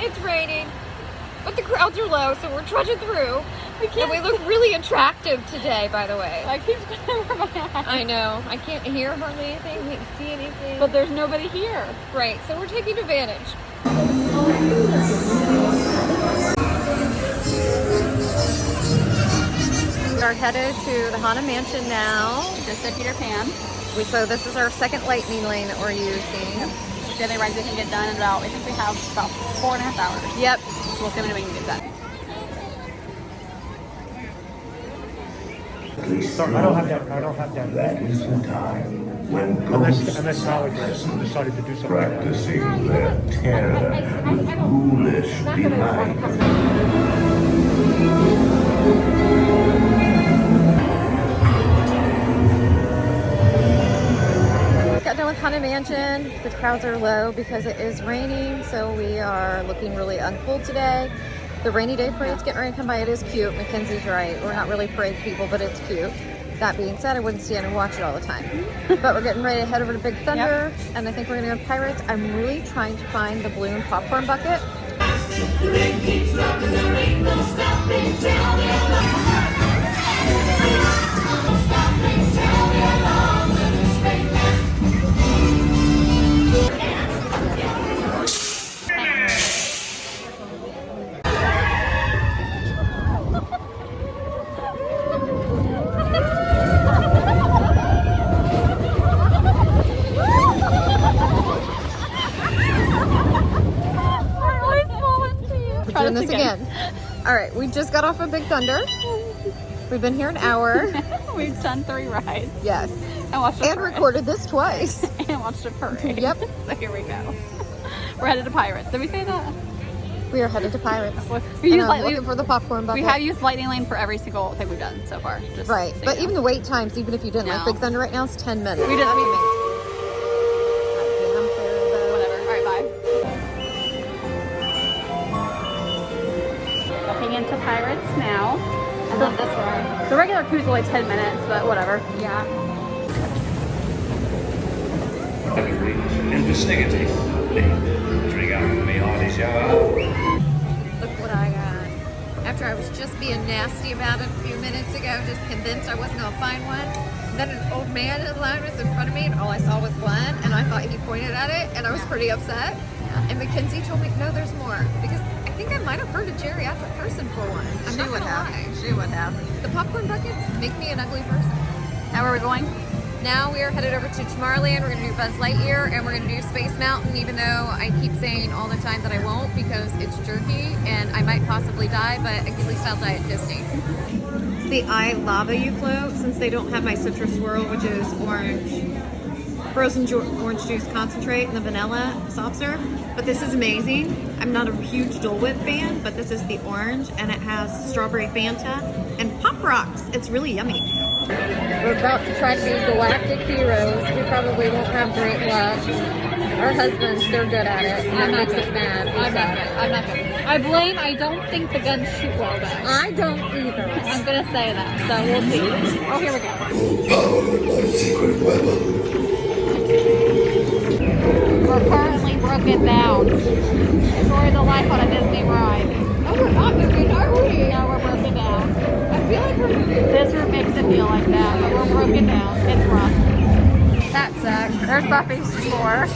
It's raining, but the crowds are low, so we're trudging through. And we look really attractive today, by the way. I keep going over my eyes. I know. I can't hear hardly anything, can't see anything. But there's nobody here. Right, so we're taking advantage. We are headed to the Hana Mansion now. Just at Peter Pan. So this is our second lightning lane that we're using. The other rides we can get done in about, I think we have about 4.5 hours. Yep. So we'll see when we can get done. Sorry, I don't have that. That is the time when Unless college decided to do something like that. practicing their terror, foolish delight. Got done with Hana Mansion. The crowds are low because it is raining, so we are looking really uncool today. The rainy day parade's getting ready to come by. It is cute. Mackenzie's right. We're not really parade people, but it's cute. That being said, I wouldn't stand and watch it all the time. But we're getting ready to head over to Big Thunder, and I think we're going to go to Pirates. I'm really trying to find the balloon popcorn bucket. The rain keeps dropping, there ain't no stopping till we're stopping till we're long in the straight line. We're doing this again. All right, we just got off of Big Thunder. We've been here an hour. We've done 3 rides. Yes. And watched a And parade. recorded this twice. And watched a parade. Yep. So here we go. We're headed to Pirates. Did we say that? We are headed to Pirates. We And use I'm looking for the popcorn bucket. We have used Lightning Lane for every single thing we've done so far. Just Right, so but you know. even the wait times, even if you didn't like No. Big Thunder right now, it's 10 minutes. We did- That's we- amazing. Whatever. All right, bye. Walking into Pirates now. I love this ride. The regular cruise is only 10 minutes, but whatever. Yeah. Investigate. Drink out of me all these y'all. Look what I got. After I was just being nasty about it a few minutes ago, just convinced I wasn't gonna find one. Then an old man in the line was in front of me and all I saw was one, and I thought he pointed at it, and I was pretty upset. And Mackenzie told me, no, there's more. Because I think I might have heard a geriatric person for one. I'm not gonna lie. She would have. The popcorn buckets make me an ugly person. Now where are we going? Now we are headed over to Tomorrowland. We're gonna do Buzz Lightyear and we're gonna do Space Mountain, even though I keep saying all the time that I won't because it's jerky and I might possibly die, but at least I'll die at Disney. It's the I Lava You float, since they don't have my citrus swirl, which is orange, frozen orange juice concentrate and the vanilla soft serve. But this is amazing. I'm not a huge Dole Whip fan, but this is the orange and it has strawberry Fanta and Pop Rocks. It's really yummy. We're about to try to be galactic heroes. We probably won't have great luck. Our husbands, they're good at it. That makes us mad. I'm not good. I don't think the guns shoot well though. I don't either. I'm gonna say that, so we'll see. Oh, here we go. Powered by secret weapon. We're currently broken down. Story of the life on a Disney ride. Oh, we're not moving, are we? No, we're broken down. I feel like we're moving. This room makes it feel like that, but we're broken down. It's rough. That sucks. There's Buffy's score.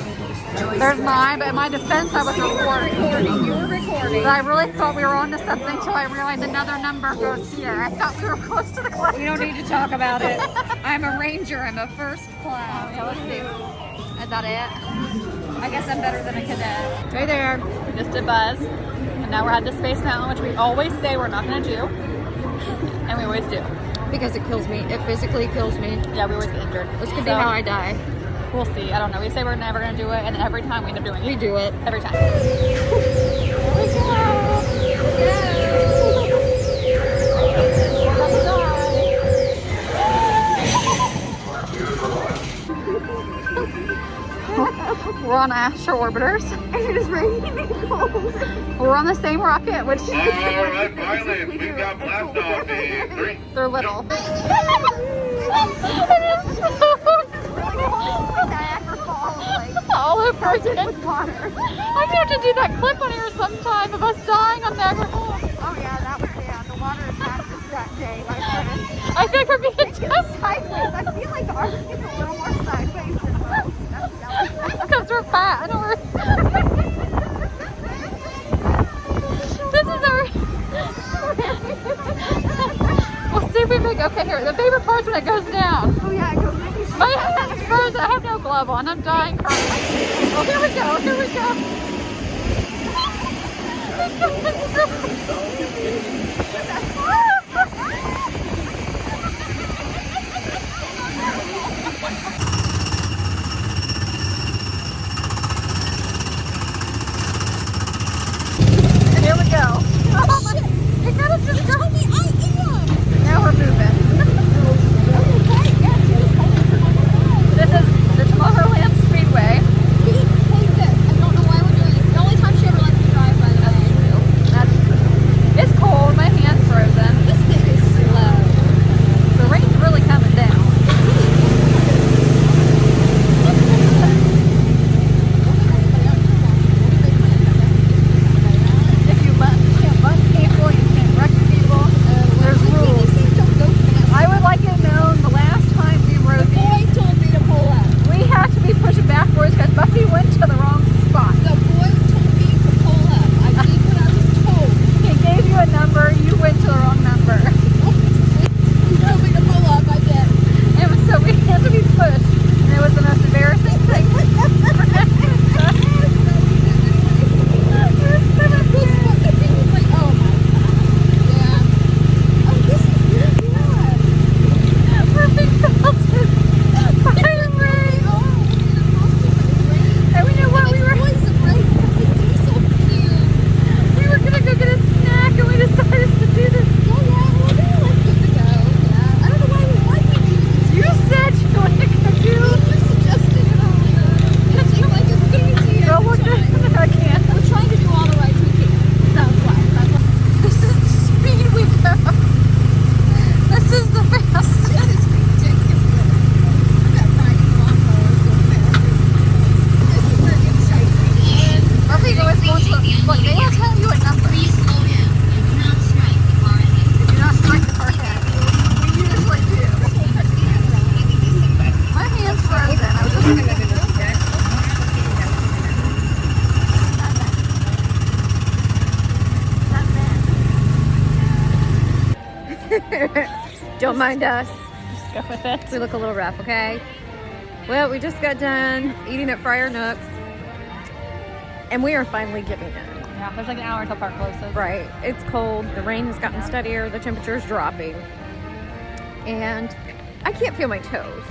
There's mine, but in my defense, I was recording. You were recording. But I really thought we were on to something until I realized another number goes here. I thought we were close to the class. We don't need to talk about it. I'm a ranger. I'm a first class. Yeah, let's see. Is that it? I guess I'm better than a cadet. Right there. We just did Buzz. And now we're headed to Space Mountain, which we always say we're not going to do. And we always do. Because it kills me. It physically kills me. Yeah, we always get injured. This could be how I die. We'll see. I don't know. We say we're never going to do it, and then every time we end up doing it. We do it. Every time. We're on Astro Orbiters. It is raining and cold. We're on the same rocket, which All right, finally, we've got blast off in 3. they're little. all over again. With water. I'm gonna have to do that clip on here sometime of us dying on Niagara Falls. Oh yeah, that was the water attack that day, my friend. I think we're being It's sideways. I feel like ours gets a little more sideways than most. because we're fat and we're. This is our. We'll see if we make. Okay, here. The favorite part's when it goes down. Oh yeah, it goes really My hand's frozen. I have no glove on. I'm dying crying. Oh, here we go. Here we go. Here we go. Oh my! You gotta just go. Now we're moving. This is the Tomorrowland Speedway. That's true. It's cold. My hand's frozen. The rain's really coming down. If you can't bump people, you can't wreck people. There's rules. I would like it known the last time we rode these, we had to be pushing backwards because Buffy went to the wrong spot. He gave you a number, you went to the wrong number. And so we had to be pushed. And it was the most embarrassing thing. We're being belted by the rain. And we knew what we were gonna go get a snack and we decided to do this. You said you wanted to go do. Well, we'll do it. I can't. This is the speed we go. This is the fastest. Buffy always wants to. Look, they will tell you a number. Do not strike the car cat. We usually do. My hand's frozen. I was just gonna go do this. Don't mind us. Just go with it. We look a little rough, okay? Well, we just got done eating at Friar Nook's, and we are finally giving in. Yeah, there's like an hour until park closes. Right. It's cold. The rain has gotten steadier. The temperature's dropping. And I can't feel my toes.